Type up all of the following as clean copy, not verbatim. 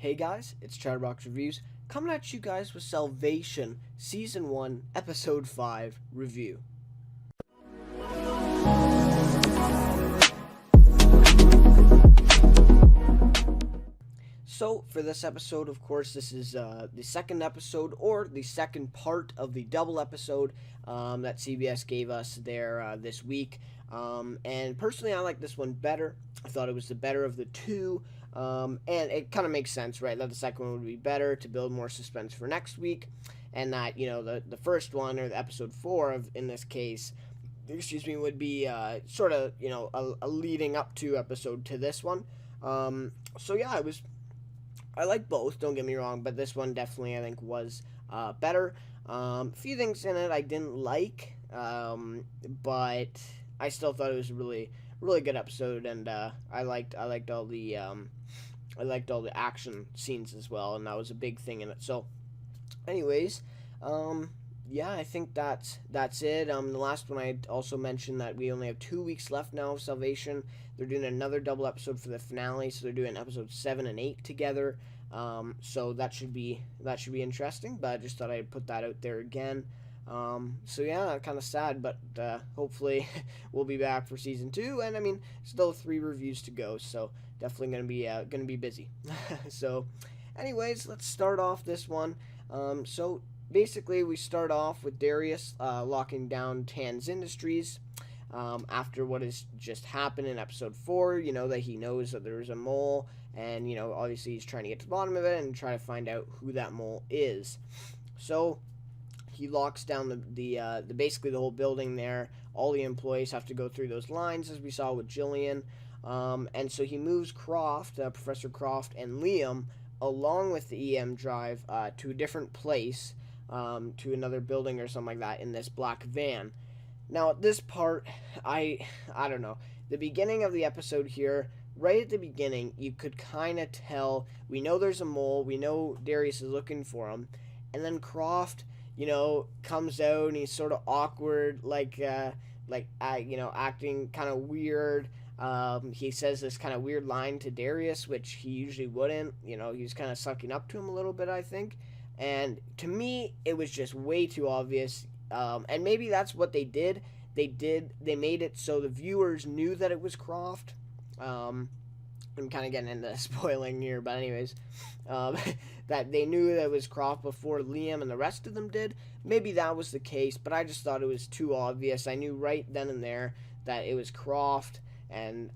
Hey guys, it's Chatterbox Reviews, coming at you guys with Salvation Season 1, Episode 5 review. So, for this episode, of course, this is the second episode, or the second part of the double episode that CBS gave us there this week. And personally, I like this one better. I thought it was the better of the two. And it kind of makes sense, right, that the second one would be better to build more suspense for next week. And that, the first one, or the episode 4 of, in this case, would be sort of, a leading up to episode to this one. So yeah, I like both, don't get me wrong, but this one definitely, I think, was better. A few things in it I didn't like, but I still thought it was a really, really good episode, and I liked all the action scenes as well, and that was a big thing in it. So, anyways, yeah, I think that's it. The last one I also mentioned that we only have 2 weeks left now of Salvation. They're doing another double episode for the finale, so they're doing episodes 7 and 8 together. So that should be interesting. But I just thought I'd put that out there again. So yeah, kind of sad, but hopefully we'll be back for season 2. And I mean, still 3 reviews to go, so definitely gonna be busy. So, anyways, let's start off this one. So basically, we start off with Darius locking down Tan's Industries after what has just happened in episode 4. That he knows that there's a mole, and obviously he's trying to get to the bottom of it and try to find out who that mole is. So he locks down the basically the whole building there. All the employees have to go through those lines, as we saw with Jillian. And so he moves Professor Croft and Liam, along with the EM drive, to a different place, to another building or something like that, in this black van. Now, at this part, I don't know. The beginning of the episode here, right at the beginning, you could kind of tell, we know there's a mole, we know Darius is looking for him, and then Croft, comes out and he's sort of awkward, acting kind of weird. He says this kind of weird line to Darius, which he usually wouldn't. He's kind of sucking up to him a little bit, I think. And to me, it was just way too obvious. And maybe that's what they did. They made it so the viewers knew that it was Croft. I'm kind of getting into spoiling here, but anyways, that they knew that it was Croft before Liam and the rest of them did. Maybe that was the case, but I just thought it was too obvious. I knew right then and there that it was Croft, and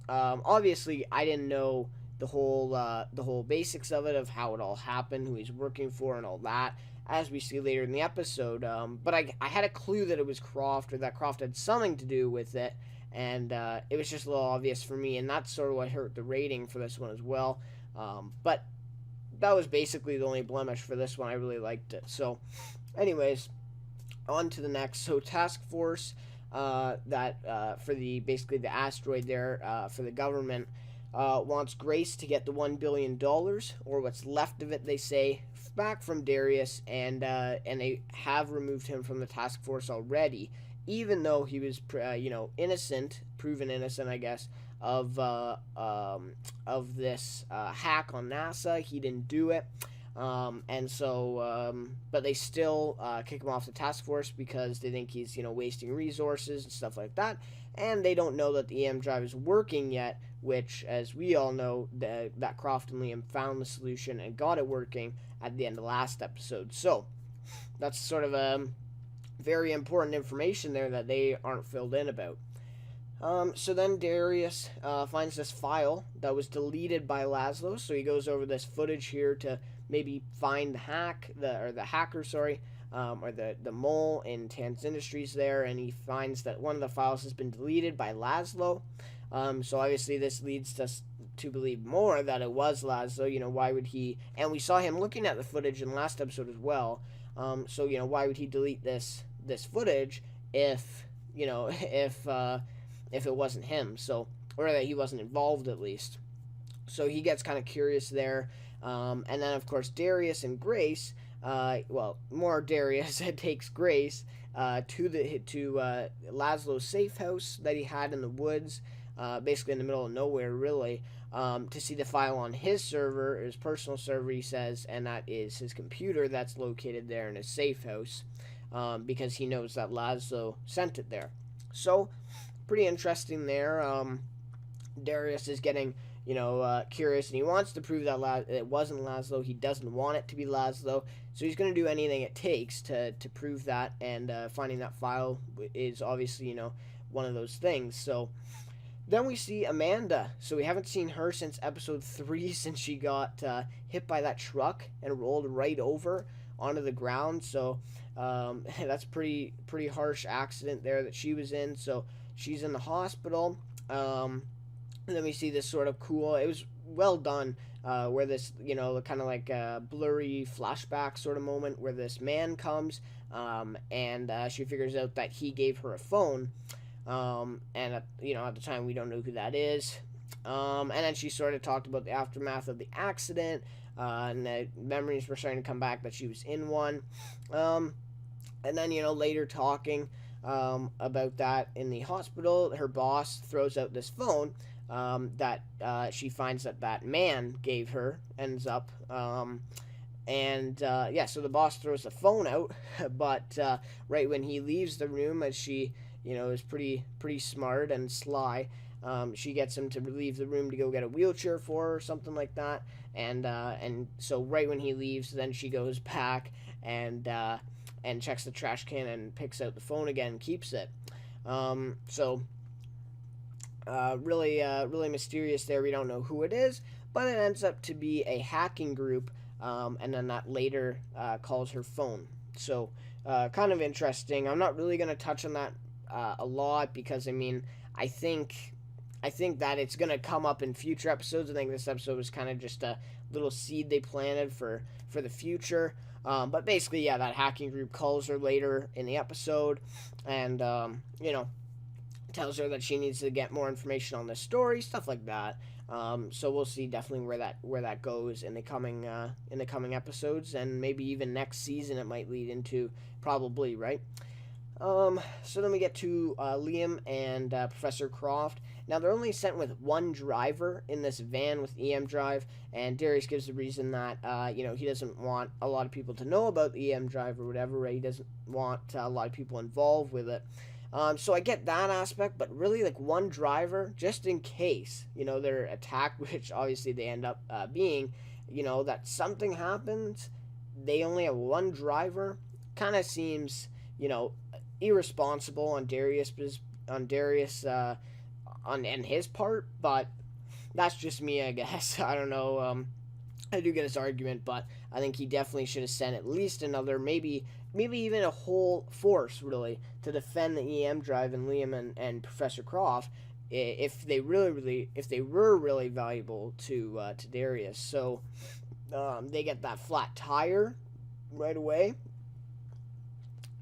obviously I didn't know the whole basics of it, of how it all happened, who he's working for, and all that, as we see later in the episode. But I had a clue that it was Croft, or that Croft had something to do with it, and it was just a little obvious for me, and that's sort of what hurt the rating for this one as well. But that was basically the only blemish for this one. I really liked it. So, anyways, on to the next. So, Task Force, for the asteroid there, for the government, wants Grace to get the $1 billion, or what's left of it, they say, back from Darius, and they have removed him from the task force already, even though he was, proven innocent, I guess, of this hack on NASA. He didn't do it, but they still kick him off the task force because they think he's, wasting resources and stuff like that, and they don't know that the EM drive is working yet, which, as we all know, that Croft and Liam found the solution and got it working at the end of last episode. So that's sort of a very important information there that they aren't filled in about. So then Darius finds this file that was deleted by Laszlo, so he goes over this footage here to maybe find the mole in Tan's Industries there, and he finds that one of the files has been deleted by Laszlo. So obviously this leads us to believe more that it was Laszlo. Why would he? And we saw him looking at the footage in the last episode as well. So why would he delete this footage if it wasn't him? So, or that he wasn't involved at least. So he gets kind of curious there. And then of course Darius and Grace, more Darius takes Grace to Laszlo's safe house that he had in the woods, basically in the middle of nowhere, really. to see the file on his server, his personal server, he says, and that is his computer that's located there in his safe house, because he knows that Laszlo sent it there. So, pretty interesting there. Darius is getting, curious, and he wants to prove that it wasn't Laszlo. He doesn't want it to be Laszlo, so he's going to do anything it takes to prove that, and finding that file is obviously, one of those things. So then we see Amanda. So we haven't seen her since episode 3, since she got hit by that truck and rolled right over onto the ground. So that's pretty harsh accident there that she was in. So she's in the hospital. And then we see this sort of cool, it was well done, where this, kind of like a blurry flashback sort of moment where this man comes, and she figures out that he gave her a phone, and at the time we don't know who that is, and then she sort of talked about the aftermath of the accident, and the memories were starting to come back that she was in one, and then, later talking about that in the hospital, her boss throws out this phone, that she finds that man gave her, ends up, so the boss throws the phone out, but right when he leaves the room, as she, is pretty smart and sly, she gets him to leave the room to go get a wheelchair for her or something like that, and so right when he leaves, then she goes back and checks the trash can and picks out the phone again and keeps it. Really mysterious there. We don't know who it is, but it ends up to be a hacking group, and then that later calls her phone. So kind of interesting. I'm not really going to touch on that a lot, because I think that it's going to come up in future episodes. I think this episode was kind of just a little seed they planted for the future. But basically, yeah, that hacking group calls her later in the episode, and tells her that she needs to get more information on the story, stuff like that. So we'll see definitely where that goes in the coming episodes, and maybe even next season it might lead into, probably, right? So then we get to Liam and Professor Croft. Now they're only sent with one driver in this van with EM Drive, and Darius gives the reason that he doesn't want a lot of people to know about the EM Drive or whatever, right? He doesn't want a lot of people involved with it. So I get that aspect, but really, like, one driver, just in case, they're attacked, which obviously they end up being, that something happens, they only have one driver, kind of seems, irresponsible on Darius on his part, but that's just me, I guess. I don't know. I do get his argument, but I think he definitely should have sent at least another, maybe even a whole force, really, to defend the EM Drive and Liam and Professor Croft, if they were really valuable to Darius. So they get that flat tire right away.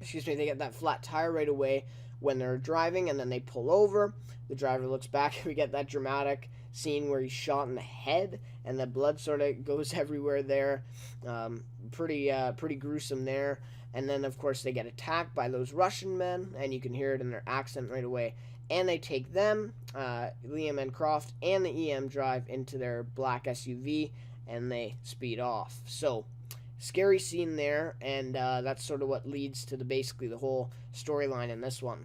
They get that flat tire right away when they're driving, and then they pull over. The driver looks back. We get that dramatic scene where he's shot in the head, and the blood sort of goes everywhere there. Pretty gruesome there. And then, of course, they get attacked by those Russian men, and you can hear it in their accent right away. And they take them, Liam and Croft, and the EM Drive into their black SUV, and they speed off. So, scary scene there, and that's sort of what leads to basically the whole storyline in this one.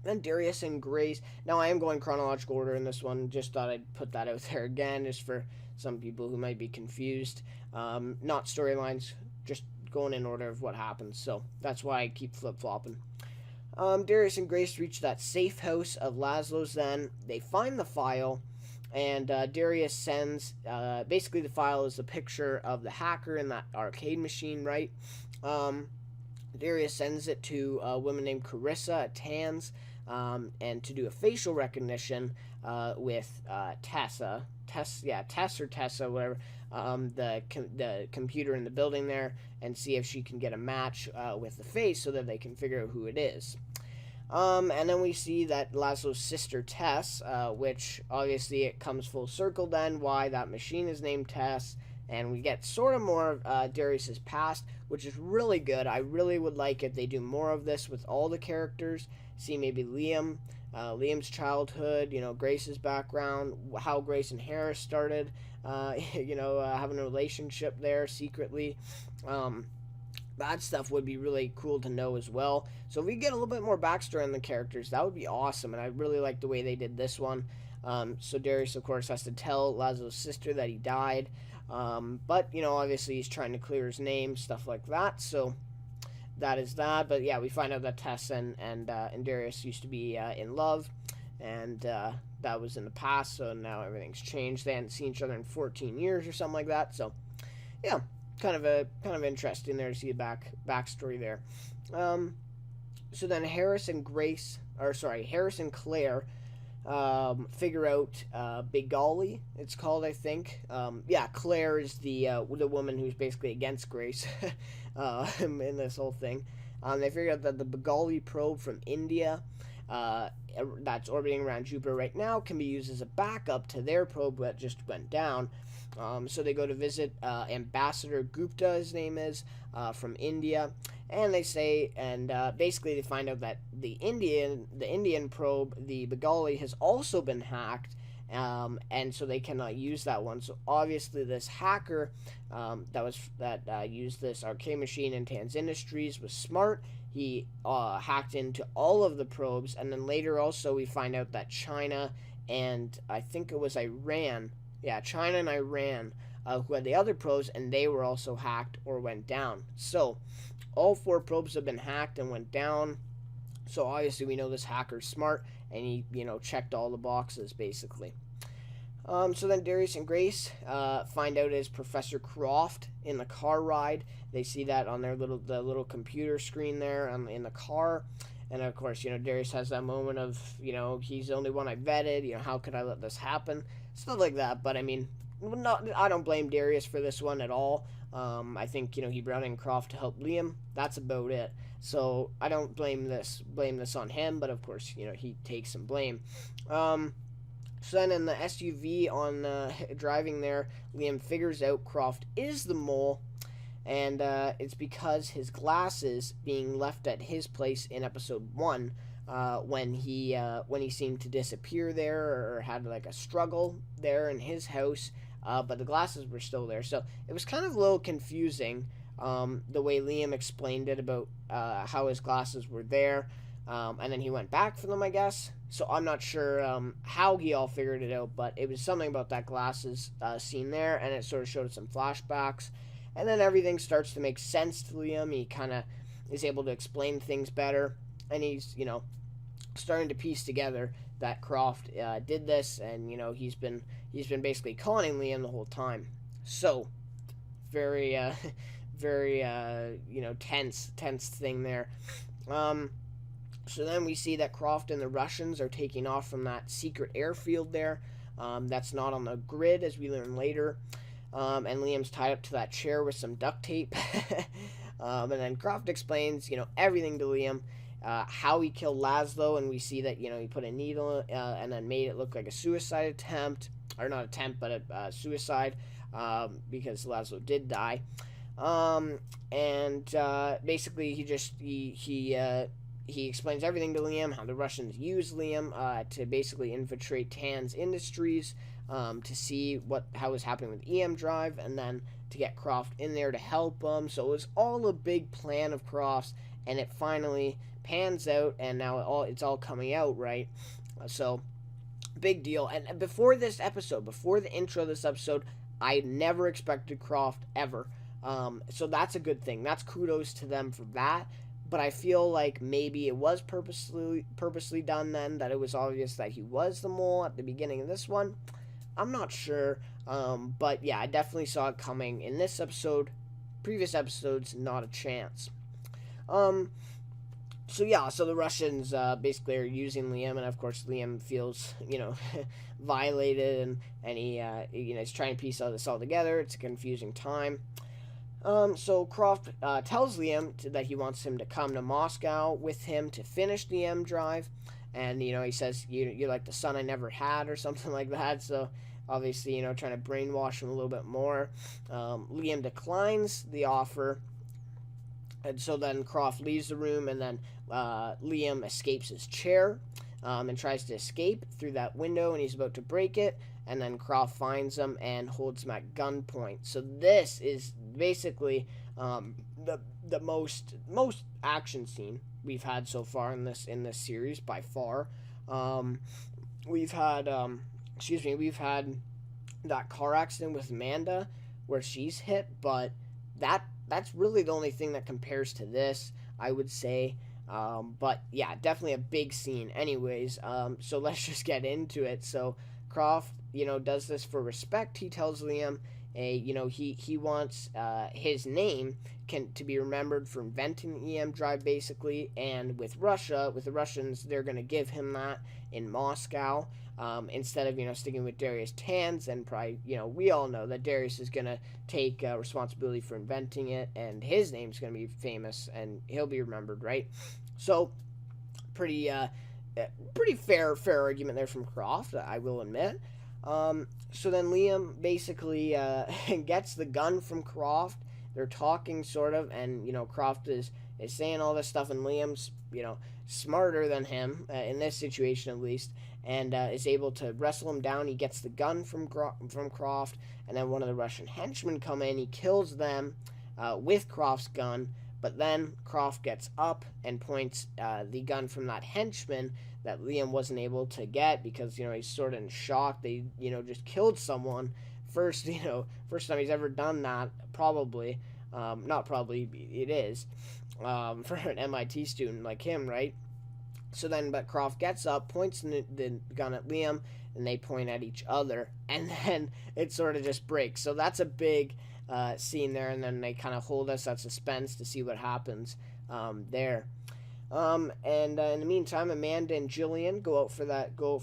Then Darius and Grace. Now, I am going chronological order in this one. Just thought I'd put that out there again, just for some people who might be confused. Not storylines, just going in order of what happens. So that's why I keep flip-flopping. Darius and Grace reach that safe house of Laszlo's then. They find the file, and Darius sends, basically the file is a picture of the hacker in that arcade machine, right? Darius sends it to a woman named Carissa at Tan's, and to do a facial recognition with Tess or Tessa, whatever, the computer in the building there, and see if she can get a match with the face so that they can figure out who it is. And then we see that Laszlo's sister Tess, which obviously it comes full circle then, why that machine is named Tess. and we get sort of more of Darius's past, which is really good. I really would like if they do more of this with all the characters. See maybe Liam's childhood, Grace's background, how Grace and Harris started, having a relationship there secretly. That stuff would be really cool to know as well. So if we get a little bit more backstory on the characters, that would be awesome. And I really like the way they did this one. So Darius, of course, has to tell Laszlo's sister that he died. But, obviously he's trying to clear his name, stuff like that. So that is that. But yeah, we find out that Tess and Darius used to be in love. And that was in the past. So now everything's changed. They hadn't seen each other in 14 years or something like that. So yeah. Kind of interesting there to see the backstory there. So then Harris and Claire figure out Bigali, it's called, I think. Claire is the woman who's basically against Grace in this whole thing. They figure out that the Bigali probe from India that's orbiting around Jupiter right now can be used as a backup to their probe that just went down. So they go to visit Ambassador Gupta, his name is, from India, and they say, and basically they find out that the Indian probe, the Bigali, has also been hacked, and so they cannot use that one. So obviously this hacker that used this arcade machine in Tan's Industries was smart. He hacked into all of the probes, and then later also we find out that China and I think it was Iran. Yeah, China and Iran, who had the other probes, and they were also hacked or went down. So, all 4 probes have been hacked and went down. So, obviously, we know this hacker's smart, and he, checked all the boxes, basically. So then Darius and Grace find out it's Professor Croft in the car ride. They see that on the little computer screen there in the car. And, of course, Darius has that moment of, he's the only one I vetted. How could I let this happen? Stuff like that. But, I mean, I don't blame Darius for this one at all. I think, he brought in Croft to help Liam. That's about it. So, I don't blame this on him. But, of course, he takes some blame. So then in the SUV on driving there, Liam figures out Croft is the mole. And it's because his glasses being left at his place in episode 1 when he seemed to disappear there or had like a struggle there in his house, but the glasses were still there. So it was kind of a little confusing the way Liam explained it about how his glasses were there, and then he went back for them, I guess. So I'm not sure how he all figured it out, but it was something about that glasses scene there, and it sort of showed some flashbacks. And then everything starts to make sense to Liam. He kind of is able to explain things better. And he's, starting to piece together that Croft did this. And, he's been basically conning Liam the whole time. So, very, tense thing there. So then we see that Croft and the Russians are taking off from that secret airfield there. That's not on the grid, as we learn later. And Liam's tied up to that chair with some duct tape. And then Croft explains, everything to Liam, how he killed Laszlo, and we see that, he put a needle and then made it look like a suicide attempt, or not attempt, but a suicide, because Laszlo did die. Basically he explains everything to Liam, how the Russians use Liam to basically infiltrate Tan's Industries, to see how was happening with EM Drive, and then to get Croft in there to help him. So it was all a big plan of Croft's, and it finally pans out, and now it's all coming out, right? So, big deal. And before the intro of this episode, I never expected Croft ever. So that's a good thing. That's kudos to them for that. But I feel like maybe it was purposely done then, that it was obvious that he was the mole at the beginning of this one. I'm not sure, but yeah, I definitely saw it coming in this episode. Previous episodes, not a chance. So the Russians basically are using Liam, and of course Liam feels, violated, and he, he's trying to piece all this all together. It's a confusing time. So Croft tells Liam that he wants him to come to Moscow with him to finish the M Drive, and he says you're like the son I never had or something like that. So obviously, trying to brainwash him a little bit more. Liam declines the offer, and so then Croft leaves the room, and then Liam escapes his chair and tries to escape through that window, and he's about to break it. And then Croft finds him and holds him at gunpoint. So this is basically the most action scene we've had so far in this series by far. We've had we've had that car accident with Amanda where she's hit, but that's really the only thing that compares to this, I would say. But yeah, definitely a big scene. Anyways, so let's just get into it. So Croft, does this for respect. He tells Liam, he wants his name to be remembered for inventing the EM drive, basically. And with the Russians, they're going to give him that in Moscow. Instead of, sticking with Darius Tan's, and probably, we all know that Darius is going to take responsibility for inventing it, and his name's going to be famous, and he'll be remembered, right? So, pretty fair argument there from Croft, I will admit. So then Liam basically gets the gun from Croft. They're talking, sort of, and, Croft is saying all this stuff, and Liam's, smarter than him, in this situation at least, and is able to wrestle him down. He gets the gun from Croft, and then one of the Russian henchmen come in. He kills them with Croft's gun, but then Croft gets up and points the gun from that henchman that Liam wasn't able to get because, he's sort of in shock. They, just killed someone. First time he's ever done that, probably. Not probably, it is. For an MIT student like him, right? So then, but Croft gets up, points the gun at Liam, and they point at each other, and then it sort of just breaks. So that's a big scene there, and then they kind of hold us at suspense to see what happens there. And in the meantime, Amanda and Jillian go out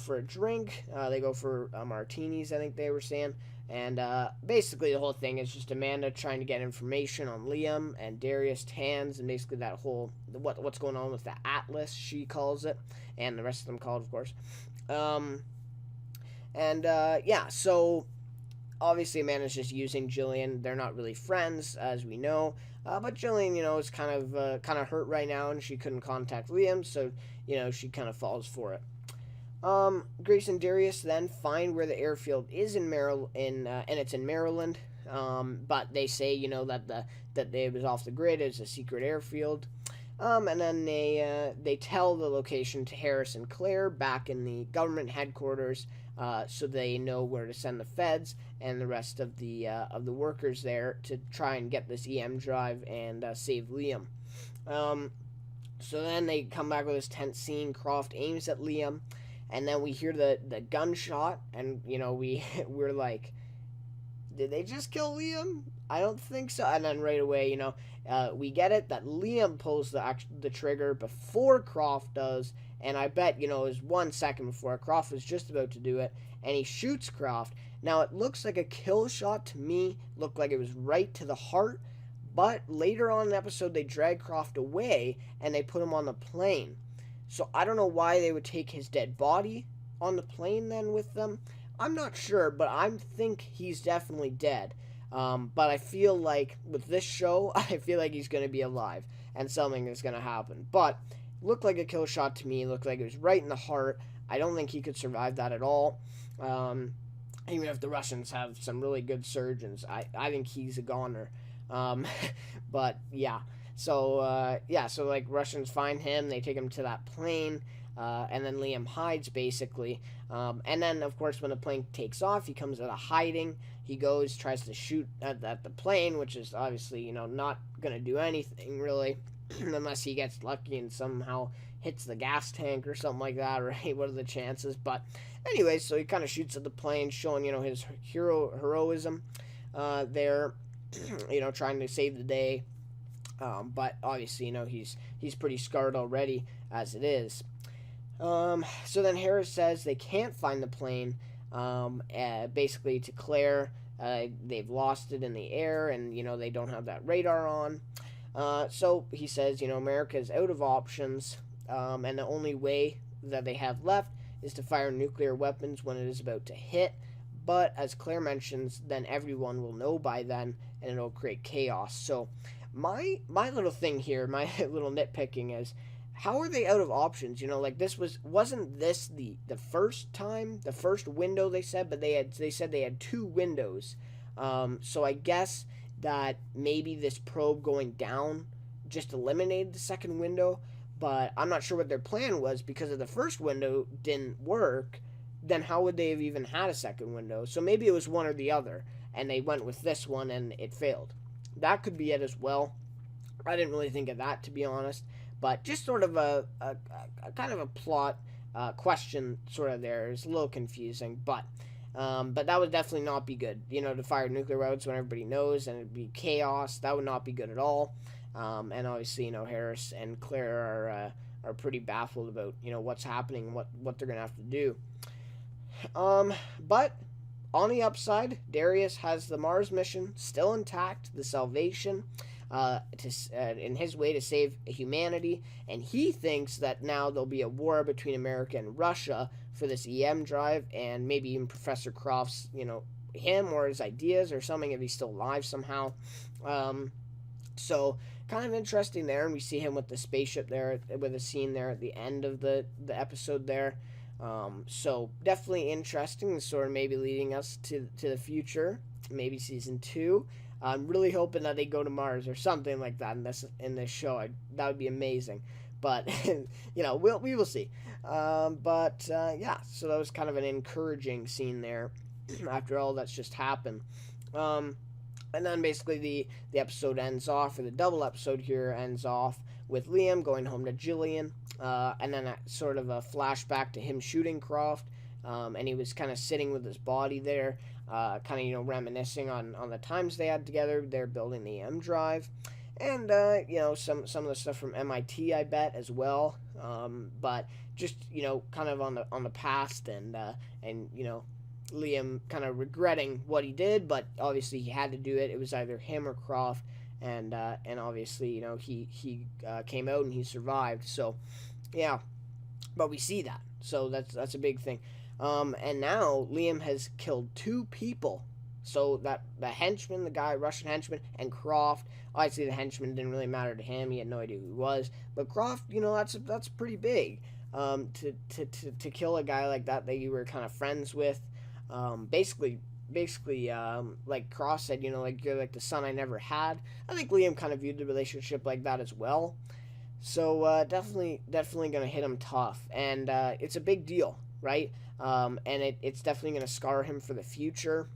for a drink. They go for martinis, I think they were saying. And basically the whole thing is just Amanda trying to get information on Liam and Darius Tan's, and basically that whole what's going on with the Atlas, she calls it, and the rest of them call it, of course. So obviously Amanda's just using Jillian. They're not really friends, as we know. But Jillian, is kind of hurt right now, and she couldn't contact Liam, so she kind of falls for it. Grace and Darius then find where the airfield is in Maryland, and it's in Maryland. But they say, that it was off the grid. It's a secret airfield. And then they tell the location to Harris and Claire back in the government headquarters, so they know where to send the feds and the rest of the workers there to try and get this EM drive and save Liam. So then they come back with this tense scene. Croft aims at Liam. And then we hear the gunshot, and, we're like, did they just kill Liam? I don't think so. And then right away, we get it that Liam pulls the trigger before Croft does, and I bet, it was 1 second before. Croft was just about to do it, and he shoots Croft. Now, it looks like a kill shot to me, looked like it was right to the heart, but later on in the episode, they drag Croft away, and they put him on the plane. So I don't know why they would take his dead body on the plane then with them. I'm not sure, but I think he's definitely dead. But I feel like with this show, I feel like he's going to be alive and something is going to happen. But it looked like a kill shot to me. It looked like it was right in the heart. I don't think he could survive that at all. Even if the Russians have some really good surgeons, I think he's a goner. But yeah. So, so Russians find him, they take him to that plane, and then Liam hides, basically. And then, of course, when the plane takes off, he comes out of hiding. He tries to shoot at the plane, which is obviously, not going to do anything, really, unless he gets lucky and somehow hits the gas tank or something like that, right? What are the chances? But anyway, so he kind of shoots at the plane, showing, his heroism there, trying to save the day. But obviously, he's pretty scarred already as it is. So then Harris says they can't find the plane, basically to Claire. They've lost it in the air, and, they don't have that radar on. So he says, America is out of options, and the only way that they have left is to fire nuclear weapons when it is about to hit. But as Claire mentions, then everyone will know by then, and it'll create chaos. So my little thing here, my little nitpicking is, how are they out of options? Like, wasn't this the first time, the first window they said, but they said they had two windows. So I guess that maybe this probe going down just eliminated the second window, but I'm not sure what their plan was, because if the first window didn't work, then how would they have even had a second window? So maybe it was one or the other, and they went with this one and it failed. That could be it as well. I didn't really think of that, to be honest, but just sort of a kind of a plot question sort of there. It's a little confusing, but that would definitely not be good. To fire nuclear routes when everybody knows, and it'd be chaos. That would not be good at all. And obviously, Harris and Claire are pretty baffled about what's happening, what they're gonna have to do. But on the upside, Darius has the Mars mission still intact, the salvation, in his way to save humanity, and he thinks that now there'll be a war between America and Russia for this EM drive, and maybe even Professor Croft's, him or his ideas or something, if he's still alive somehow. So kind of interesting there, and we see him with the spaceship there, with a scene there at the end of the episode there. So definitely interesting, sort of maybe leading us to the future, maybe season 2. I'm really hoping that they go to Mars or something like that in this show. That would be amazing. But we will see. Yeah, so that was kind of an encouraging scene there after all that's just happened. And then basically the episode ends off, or the double episode here ends off with Liam going home to Jillian, and then sort of a flashback to him shooting Croft, and he was kind of sitting with his body there, kind of reminiscing on the times they had together. They're building the M drive, and some of the stuff from MIT, I bet, as well. But just kind of on the past, and Liam kind of regretting what he did, but obviously he had to do it. It was either him or Croft, and obviously he came out and he survived. So yeah, but we see that, so that's a big thing. And now Liam has killed 2 people. So that the henchman, the guy, Russian henchman, and Croft. Obviously the henchman didn't really matter to him. He had no idea who he was. But Croft, that's pretty big. To kill a guy like that you were kind of friends with. Basically, like Cross said, like, you're like the son I never had. I think Liam kind of viewed the relationship like that as well. So definitely gonna hit him tough, and it's a big deal, right? And it's definitely gonna scar him for the future.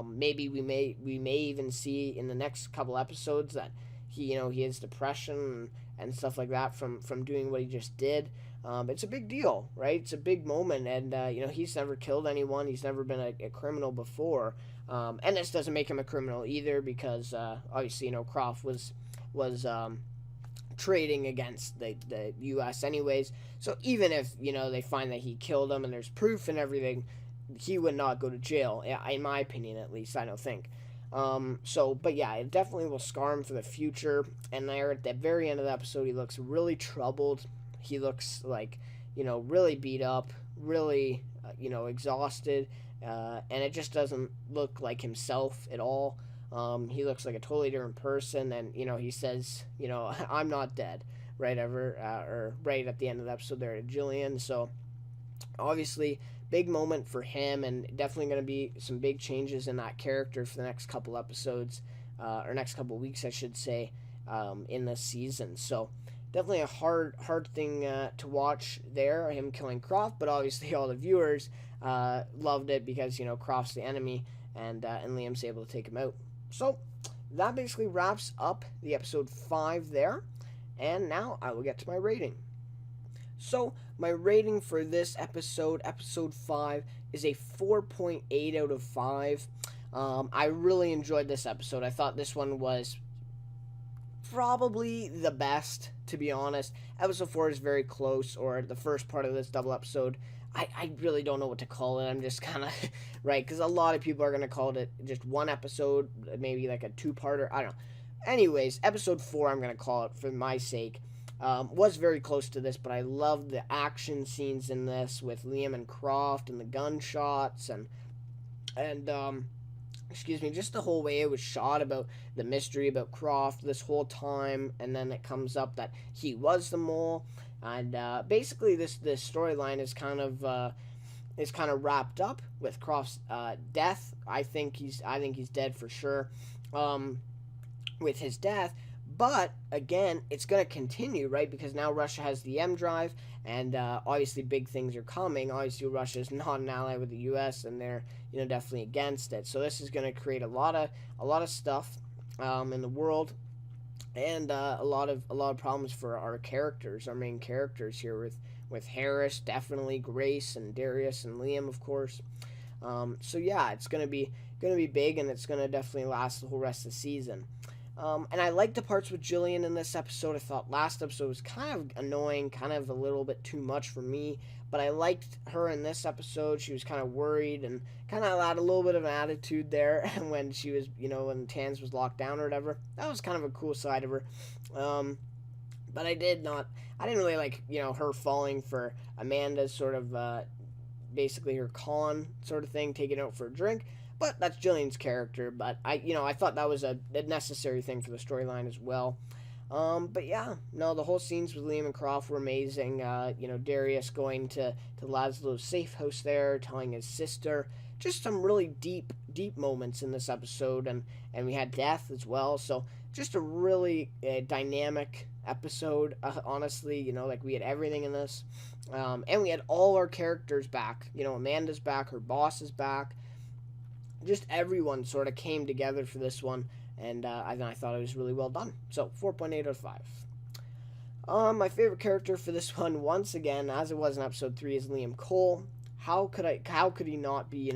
Maybe we may even see in the next couple episodes that he has depression and stuff like that from doing what he just did. It's a big deal, right? It's a big moment, and he's never killed anyone. He's never been a criminal before, and this doesn't make him a criminal either, because obviously Croft was trading against the U.S. anyways. So even if they find that he killed him and there's proof and everything, he would not go to jail, in my opinion, at least. I don't think. But yeah, it definitely will scar him for the future. And there at the very end of the episode, he looks really troubled. He looks like, really beat up, really, exhausted, and it just doesn't look like himself at all. He looks like a totally different person, and, he says, I'm not dead, right, or right at the end of the episode there to Jillian. So, obviously, big moment for him, and definitely going to be some big changes in that character for the next couple episodes, or next couple weeks, I should say, in this season. So, definitely a hard thing to watch there, him killing Croft, but obviously all the viewers loved it because, Croft's the enemy, and Liam's able to take him out. So, that basically wraps up the episode 5 there, and now I will get to my rating. So, my rating for this episode 5, is a 4.8 out of 5. I really enjoyed this episode. I thought this one was probably the best, to be honest. Episode 4 is very close, or the first part of this double episode. I really don't know what to call it. I'm just kind of, right, because a lot of people are going to call it just one episode, maybe like a 2-parter. I don't know. Anyways, episode 4, I'm going to call it for my sake. Was very close to this, but I loved the action scenes in this with Liam and Croft and the gunshots, and And excuse me, just the whole way it was shot, about the mystery about Croft this whole time, and then it comes up that he was the mole, and basically this storyline is kind of wrapped up with Croft's death. I think he's dead for sure. With his death. But again, it's going to continue, right? Because now Russia has the M drive, and obviously big things are coming. Obviously, Russia is not an ally with the U.S., and they're definitely against it. So this is going to create a lot of stuff in the world, and a lot of problems for our characters, our main characters here with Harris, definitely Grace and Darius and Liam, of course. So yeah, it's going to be big, and it's going to definitely last the whole rest of the season. And I liked the parts with Jillian in this episode. I thought last episode was kind of annoying, kind of a little bit too much for me. But I liked her in this episode. She was kind of worried and kind of had a little bit of an attitude there when she was, when Tans was locked down or whatever. That was kind of a cool side of her. But I didn't really like, her falling for Amanda's sort of, basically her con sort of thing, taking out for a drink. But that's Jillian's character. But I thought that was a necessary thing for the storyline as well. But yeah, no, the whole scenes with Liam and Croft were amazing. Darius going to Laszlo's safe house there, telling his sister. Just some really deep moments in this episode, and we had death as well. So just a really dynamic episode. Honestly, like we had everything in this, and we had all our characters back. Amanda's back, her boss is back. Just everyone sort of came together for this one, and I thought it was really well done. So 4.8 out of 5. My favorite character for this one, once again, as it was in episode 3, is Liam Cole. How could he not be?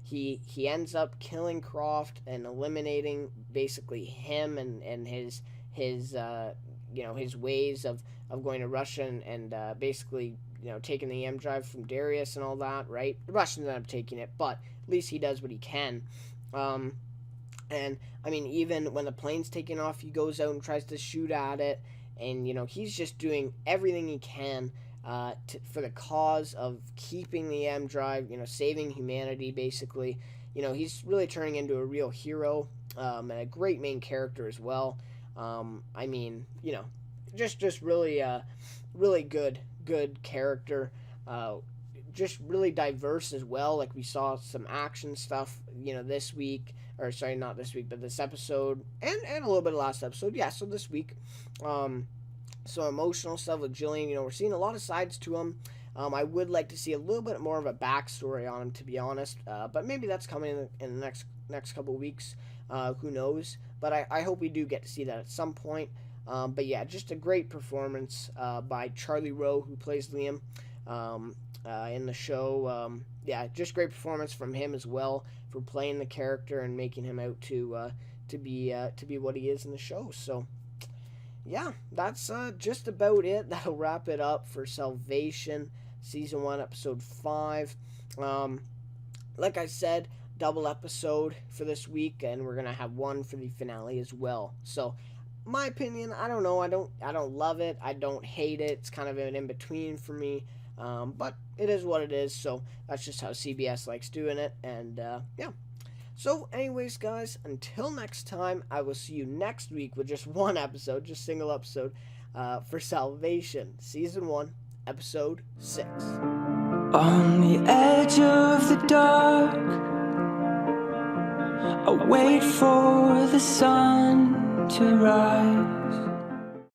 He ends up killing Croft and eliminating basically him and his ways of going to Russia and basically taking the EM drive from Darius and all that, right? The Russians end up taking it, but at least he does what he can. And I mean, even when the plane's taking off, he goes out and tries to shoot at it, and he's just doing everything he can for the cause of keeping the EM drive, saving humanity, basically. He's really turning into a real hero, and a great main character as well. I mean, just really, really good character. Just really diverse as well. Like, we saw some action stuff, this week, or sorry, not this week, but this episode, and a little bit of last episode. Yeah, so this week. So emotional stuff with Jillian. We're seeing a lot of sides to him. I would like to see a little bit more of a backstory on him, to be honest. But maybe that's coming in the next couple of weeks. Who knows? But I hope we do get to see that at some point. But yeah, just a great performance by Charlie Rowe, who plays Liam in the show. Yeah, just great performance from him as well for playing the character and making him out to be what he is in the show. So yeah, that's just about it. That'll wrap it up for Salvation Season 1, Episode 5. Like I said, double episode for this week, and we're gonna have one for the finale as well. So, my opinion, I don't know. I don't love it. I don't hate it. It's kind of an in-between for me. But it is what it is, so that's just how CBS likes doing it, and yeah. So anyways, guys, until next time, I will see you next week with just one episode, just single episode, for Salvation, Season 1, Episode 6. On the edge of the dark, I wait for the sun to rise.